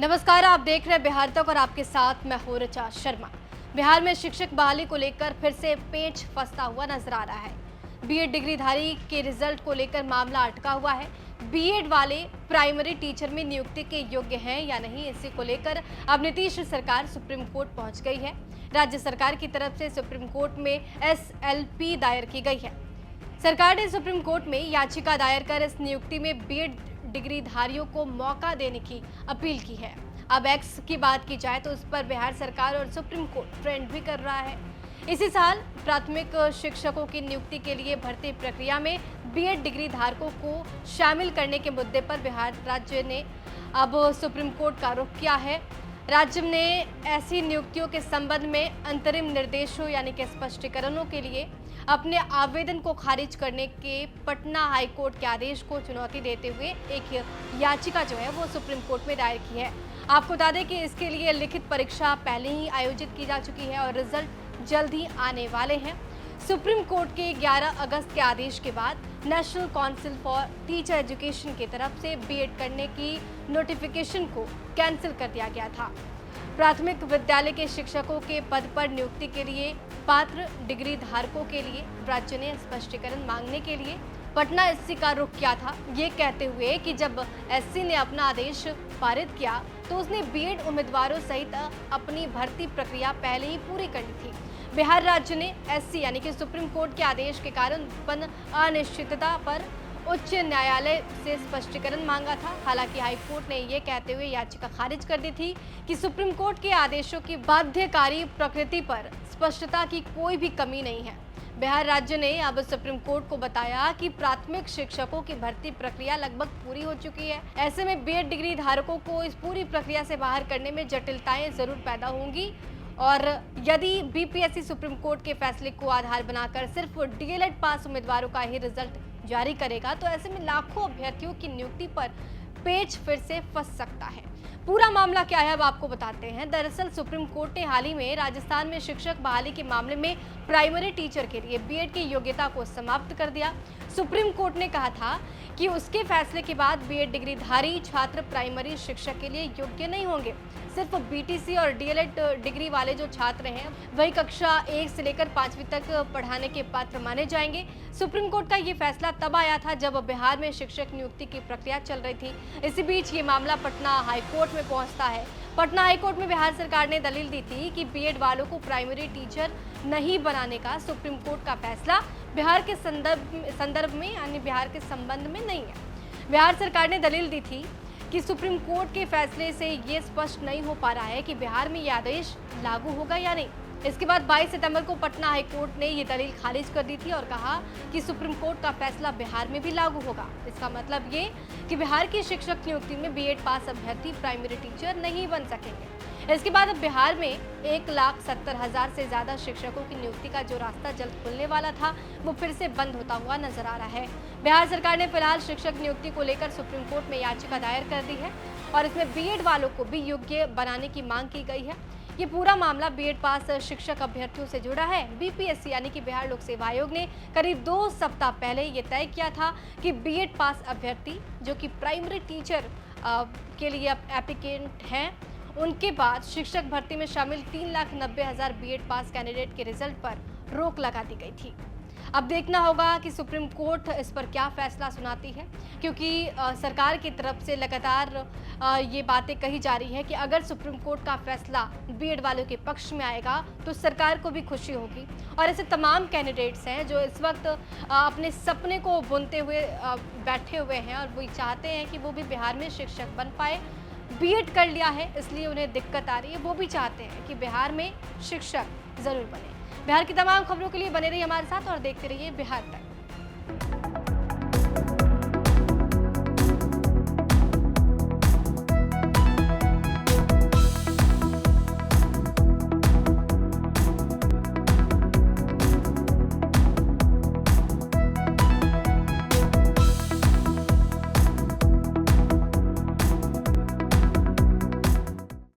नमस्कार, आप देख रहे हैं बिहार तक और आपके साथ मैं हूं ऋचा शर्मा। बिहार में शिक्षक बहाली को लेकर फिर से पेच फंसता हुआ नजर आ रहा है। बीएड डिग्रीधारी के रिजल्ट को लेकर मामला अटका हुआ है। बीएड वाले प्राइमरी टीचर में नियुक्ति के योग्य हैं या नहीं, इसी को लेकर अब नीतीश सरकार सुप्रीम कोर्ट पहुंच गई है। राज्य सरकार की तरफ से सुप्रीम कोर्ट में एसएलपी दायर की गई है। सरकार ने सुप्रीम कोर्ट में याचिका दायर कर इस नियुक्ति में बीएड डिग्रीधारियों को मौका देने की अपील की है। अब एक्स की बात की जाए तो उस पर बिहार सरकार और सुप्रीम कोर्ट ट्रेंड भी कर रहा है। इसी साल प्राथमिक शिक्षकों की नियुक्ति के लिए भर्ती प्रक्रिया में बीएड डिग्री धारकों को शामिल करने के मुद्दे पर बिहार राज्य ने अब सुप्रीम कोर्ट का रुख किया है। राज्य ने ऐसी नियुक्तियों के संबंध में अंतरिम निर्देशों यानी कि स्पष्टीकरणों के लिए अपने आवेदन को खारिज करने के पटना हाई कोर्ट के आदेश को चुनौती देते हुए एक याचिका जो है वो सुप्रीम कोर्ट में दायर की है। आपको बता दें कि इसके लिए लिखित परीक्षा पहले ही आयोजित की जा चुकी है और रिजल्ट जल्द ही आने वाले हैं। सुप्रीम कोर्ट के 11 अगस्त के आदेश के बाद national council for teacher education की तरफ से बीएड करने की नोटिफिकेशन को कैंसिल कर दिया गया था। प्राथमिक विद्यालय के शिक्षकों के पद पर नियुक्ति के लिए पात्र डिग्री धारकों के लिए राज्य ने स्पष्टीकरण मांगने के लिए पटना एससी का रुख किया था, ये कहते हुए कि जब एससी ने अपना आदेश पारित किया तो उसने बीएड उम्मीदवारों सहित अपनी भर्ती प्रक्रिया पहले ही पूरी कर ली थी। बिहार राज्य ने एससी यानी कि सुप्रीम कोर्ट के आदेश के कारण उत्पन्न अनिश्चितता पर उच्च न्यायालय से स्पष्टीकरण मांगा था। हालांकि हाई कोर्ट ने यह कहते हुए याचिका खारिज कर दी थी कि सुप्रीम कोर्ट के आदेशों की बाध्यकारी प्रकृति पर स्पष्टता की कोई भी कमी नहीं है। बिहार राज्य ने अब सुप्रीम कोर्ट को बताया कि प्राथमिक शिक्षकों की भर्ती प्रक्रिया लगभग पूरी हो चुकी है। ऐसे में बीएड डिग्री धारकों को इस पूरी प्रक्रिया से बाहर करने में जटिलताएं जरूर पैदा होंगी और यदि बीपीएससी सुप्रीम कोर्ट के फैसले को आधार बनाकर सिर्फ डीएलएड पास उम्मीदवारों का ही रिजल्ट जारी करेगा तो ऐसे में लाखों अभ्यर्थियों की नियुक्ति पर पेच फिर से फंस सकता है। पूरा मामला क्या है अब आपको बताते हैं। दरअसल सुप्रीम कोर्ट ने हाल ही में राजस्थान में शिक्षक बहाली के मामले में प्राइमरी टीचर के लिए बीएड की योग्यता को समाप्त कर दिया। सुप्रीम कोर्ट ने कहा था कि उसके फैसले के बाद बीएड डिग्रीधारी छात्र प्राइमरी शिक्षक के लिए योग्य नहीं होंगे। सिर्फ बीटीसी और डीएलएड डिग्री वाले जो छात्र हैं वही कक्षा 1 से लेकर 5वीं तक पढ़ाने के पात्र माने जाएंगे। सुप्रीम कोर्ट का ये फैसला तब आया था जब बिहार में शिक्षक नियुक्ति की प्रक्रिया चल रही थी। इसी बीच ये मामला पटना हाई कोर्ट में पहुंचता है। पटना हाई कोर्ट में बिहार सरकार ने दलील दी थी कि बीएड वालों को प्राइमरी टीचर नहीं बनाने का सुप्रीम कोर्ट का फैसला बिहार के संदर्भ में यानी बिहार के संबंध में नहीं है। बिहार सरकार ने दलील दी थी कि सुप्रीम कोर्ट के फैसले से ये स्पष्ट नहीं हो पा रहा है कि बिहार में ये आदेश लागू होगा या नहीं। इसके बाद 22 सितंबर को पटना हाई कोर्ट ने ये दलील खारिज कर दी थी और कहा कि सुप्रीम कोर्ट का फैसला बिहार में भी लागू होगा। इसका मतलब ये कि बिहार की शिक्षक नियुक्ति में बीएड पास अभ्यर्थी प्राइमरी टीचर नहीं बन सकेंगे। इसके बाद अब बिहार में 1,70,000 से ज्यादा शिक्षकों की नियुक्ति का जो रास्ता जल्द खुलने वाला था वो फिर से बंद होता हुआ नजर आ रहा है। बिहार सरकार ने फिलहाल शिक्षक नियुक्ति को लेकर सुप्रीम कोर्ट में याचिका दायर कर दी है और इसमें बीएड वालों को भी योग्य बनाने की मांग की गई है। ये पूरा मामला बीएड पास शिक्षक अभ्यर्थियों से जुड़ा है। बीपीएससी यानी कि बिहार लोक सेवा आयोग ने करीब 2 सप्ताह पहले ये तय किया था कि बीएड पास अभ्यर्थी जो कि प्राइमरी टीचर के लिए एप्लीकेंट हैं उनके बाद शिक्षक भर्ती में शामिल 3,90,000 बीएड पास कैंडिडेट के रिजल्ट पर रोक लगा दी गई थी। अब देखना होगा कि सुप्रीम कोर्ट इस पर क्या फैसला सुनाती है, क्योंकि सरकार की तरफ से लगातार ये बातें कही जा रही है कि अगर सुप्रीम कोर्ट का फैसला बीएड वालों के पक्ष में आएगा तो सरकार को भी खुशी होगी और ऐसे तमाम कैंडिडेट्स हैं जो इस वक्त अपने सपने को बुनते हुए बैठे हुए हैं और वो चाहते हैं कि वो भी बिहार में शिक्षक बन पाए। बीएड कर लिया है इसलिए उन्हें दिक्कत आ रही है, वो भी चाहते हैं कि बिहार में शिक्षक जरूर बने। बिहार की तमाम खबरों के लिए बने रहिए हमारे साथ और देखते रहिए बिहार तक।